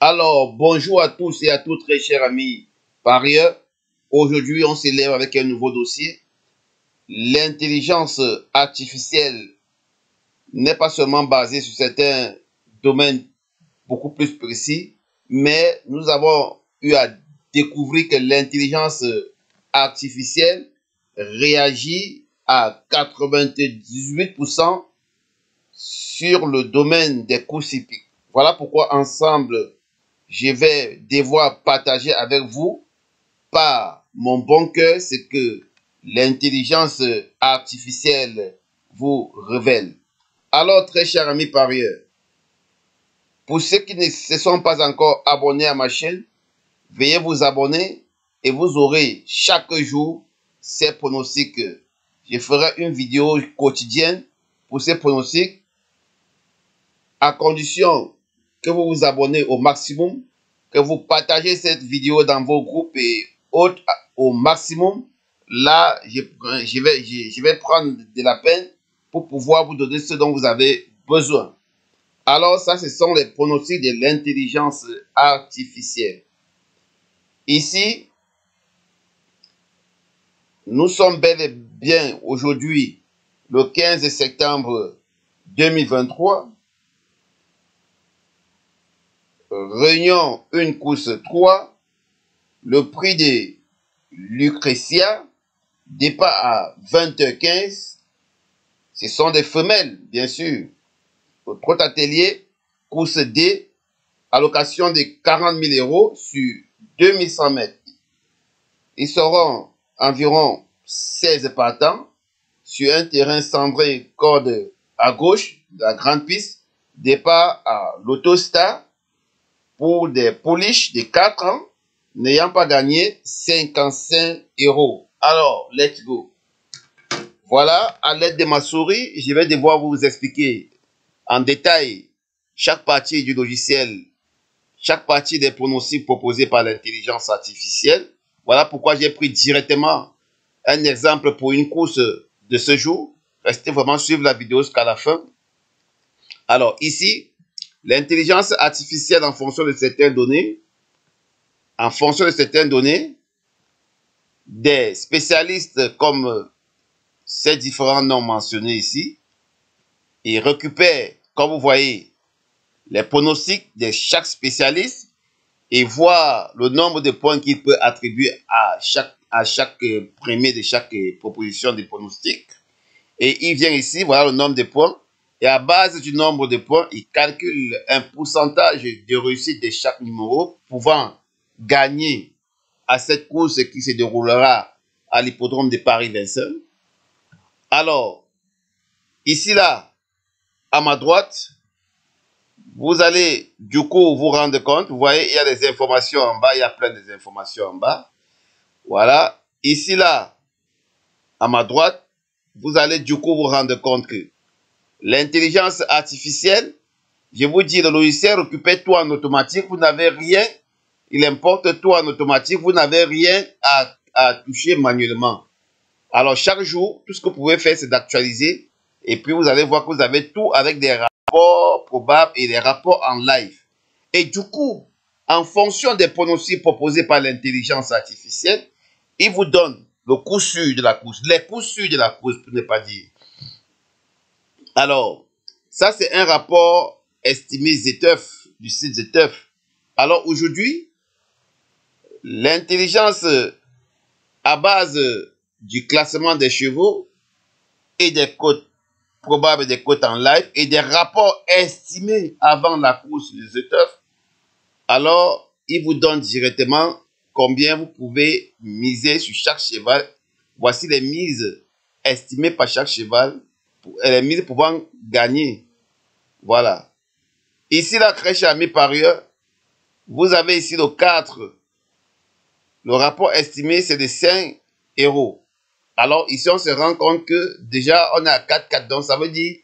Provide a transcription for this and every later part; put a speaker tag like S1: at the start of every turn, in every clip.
S1: Alors, bonjour à tous et à toutes, très chers amis parieurs. Aujourd'hui, on s'élève avec un nouveau dossier. L'intelligence artificielle n'est pas seulement basée sur certains domaines beaucoup plus précis, mais nous avons eu à découvrir que l'intelligence artificielle réagit à 98% sur le domaine des courses hippiques. Voilà pourquoi ensemble, je vais devoir partager avec vous par mon bon cœur ce que l'intelligence artificielle vous révèle. Alors, très chers amis parieurs, pour ceux qui ne se sont pas encore abonnés à ma chaîne, veuillez vous abonner et vous aurez chaque jour ces pronostics. Je ferai une vidéo quotidienne pour ces pronostics à condition que vous vous abonnez au maximum, que vous partagez cette vidéo dans vos groupes et autres au maximum. Là, je vais prendre de la peine pour pouvoir vous donner ce dont vous avez besoin. Alors, ça, ce sont les pronostics de l'intelligence artificielle. Ici, nous sommes bel et bien aujourd'hui le 15 septembre 2023. Réunion une course 3, le prix de Lucretia, départ à 20h15. Ce sont des femelles, bien sûr. Autre atelier, course D, allocation de 40 000 € sur 2100 mètres. Ils seront environ 16 partants sur un terrain cendré, corde à gauche de la grande piste, départ à l'Autostar pour des pouliches de 4 ans n'ayant pas gagné 55 €. Alors, let's go. Voilà, à l'aide de ma souris, je vais devoir vous expliquer en détail chaque partie du logiciel, chaque partie des pronostics proposés par l'intelligence artificielle. Voilà pourquoi j'ai pris directement un exemple pour une course de ce jour. Restez vraiment suivre la vidéo jusqu'à la fin. Alors, ici, l'intelligence artificielle en fonction de certaines données, des spécialistes comme ces différents noms mentionnés ici, ils récupèrent, comme vous voyez, les pronostics de chaque spécialiste et voir le nombre de points qu'il peut attribuer à chaque premier de chaque proposition de pronostic. Et il vient ici, voilà le nombre de points. Et à base du nombre de points, il calcule un pourcentage de réussite de chaque numéro pouvant gagner à cette course qui se déroulera à l'hippodrome de Paris-Vincennes. Alors, ici, là, à ma droite, vous allez du coup vous rendre compte. Vous voyez, il y a des informations en bas, il y a plein d'informations en bas. Voilà. Ici, là, à ma droite, vous allez du coup vous rendre compte que l'intelligence artificielle, je vous dis, le logiciel récupère tout en automatique, vous n'avez rien, il importe tout en automatique, vous n'avez rien à toucher manuellement. Alors, chaque jour, tout ce que vous pouvez faire, c'est d'actualiser, et puis vous allez voir que vous avez tout avec des rapports probables et des rapports en live. Et du coup, en fonction des pronostics proposés par l'intelligence artificielle, il vous donne le coup sûr de la course, les coups sûrs de la course, pour ne pas dire. Alors, ça, c'est un rapport estimé ZETEF, du site ZETEF. Alors, aujourd'hui, l'intelligence à base du classement des chevaux et des cotes probables des cotes en live et des rapports estimés avant la course du ZETEF, alors, il vous donne directement combien vous pouvez miser sur chaque cheval. Voici les mises estimées par chaque cheval, les mises pouvant gagner. Voilà. Ici, la crèche à mi-parieur, vous avez ici le 4. Le rapport estimé, c'est de 5 €. Alors, ici, on se rend compte que déjà, on est à 4-4. Donc, ça veut dire,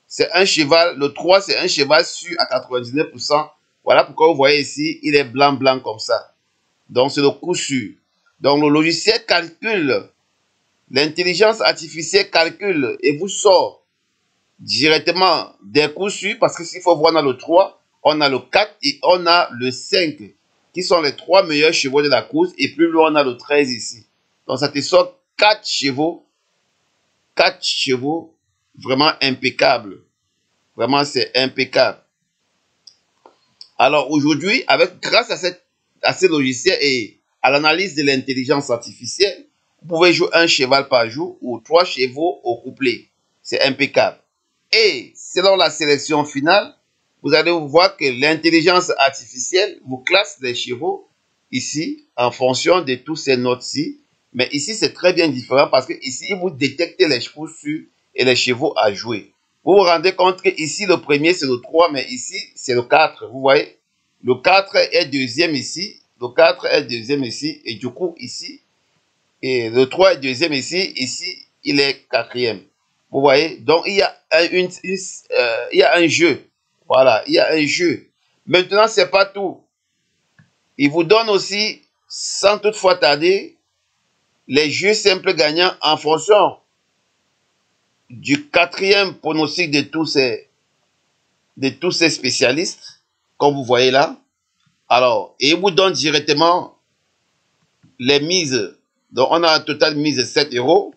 S1: c'est un cheval, le 3, c'est un cheval sûr à 99%. Voilà pourquoi vous voyez ici, il est blanc comme ça. Donc, c'est le coup sûr. Donc, le logiciel calcule, l'intelligence artificielle calcule et vous sort directement des coups sûrs, parce que s'il faut voir dans le 3, on a le 4 et on a le 5, qui sont les 3 meilleurs chevaux de la course. Et plus loin, on a le 13 ici. Donc, ça te sort 4 chevaux vraiment impeccables. Vraiment, c'est impeccable. Alors, aujourd'hui, grâce à ces logiciels et à l'analyse de l'intelligence artificielle, vous pouvez jouer un cheval par jour ou 3 chevaux au couplet. C'est impeccable. Et selon la sélection finale, vous allez voir que l'intelligence artificielle vous classe les chevaux ici en fonction de tous ces notes-ci. Mais ici, c'est très bien différent parce que ici, vous détectez les chevaux sûrs et les chevaux à jouer. Vous vous rendez compte que ici, le premier, c'est le 3, mais ici, c'est le 4. Vous voyez? Le 4 est deuxième ici. Le 4 est deuxième ici. Et du coup, ici, et le 3 est deuxième ici. Ici, il est quatrième. Vous voyez? Donc, il y a un jeu. Voilà, il y a un jeu. Maintenant, ce n'est pas tout. Il vous donne aussi, sans toutefois tarder, les jeux simples gagnants en fonction du 4e pronostic de tous ces spécialistes, comme vous voyez là. Alors, et il vous donne directement les mises. Donc, on a un total mise de 7 euros.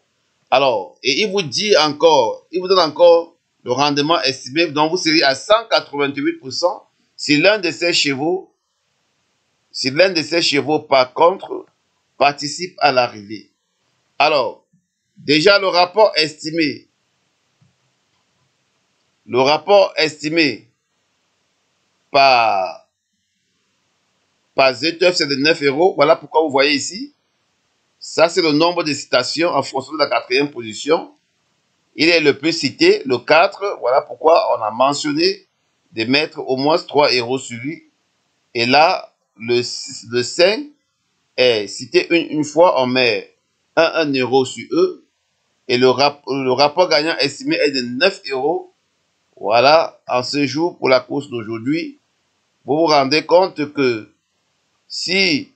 S1: Alors, et il vous dit encore, il vous donne encore le rendement estimé. Donc, vous serez à 188% si l'un de ces chevaux, par contre, participe à l'arrivée. Alors, déjà, le rapport estimé par ZTF, c'est de 9 euros. Voilà pourquoi vous voyez ici. Ça, c'est le nombre de citations en fonction de la 4e position. Il est le plus cité, le 4. Voilà pourquoi on a mentionné de mettre au moins 3 euros sur lui. Et là, le 5 est cité une fois, on met 1 euro sur eux. Et le rapport gagnant estimé est de 9 euros. Voilà, en ce jour, pour la course d'aujourd'hui, vous vous rendez compte que si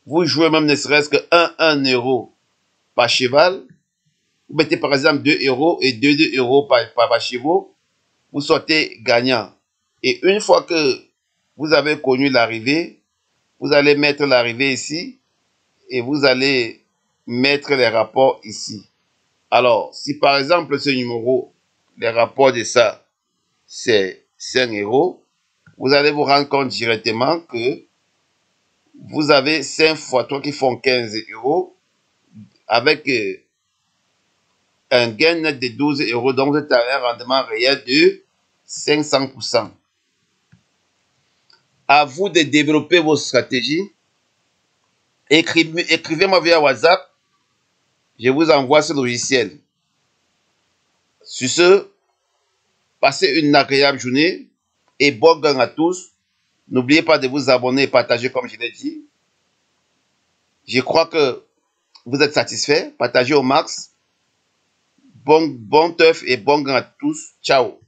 S1: vous jouez même ne serait-ce que 1 euro par cheval, vous mettez par exemple 2 euros et 2 euros par cheval, vous sortez gagnant. Et une fois que vous avez connu l'arrivée, vous allez mettre l'arrivée ici et vous allez mettre les rapports ici. Alors, si par exemple ce numéro, les rapports de ça, c'est 5 euros, vous allez vous rendre compte directement que vous avez 5 fois 3 qui font 15 euros avec un gain net de 12 euros. Donc, vous êtes à un rendement réel de 500%. À vous de développer vos stratégies. Écrivez-moi via WhatsApp. Je vous envoie ce logiciel. Sur ce, passez une agréable journée et bon gain à tous. N'oubliez pas de vous abonner et partager comme je l'ai dit. Je crois que vous êtes satisfait. Partagez au max. Bon teuf et bon gain à tous. Ciao.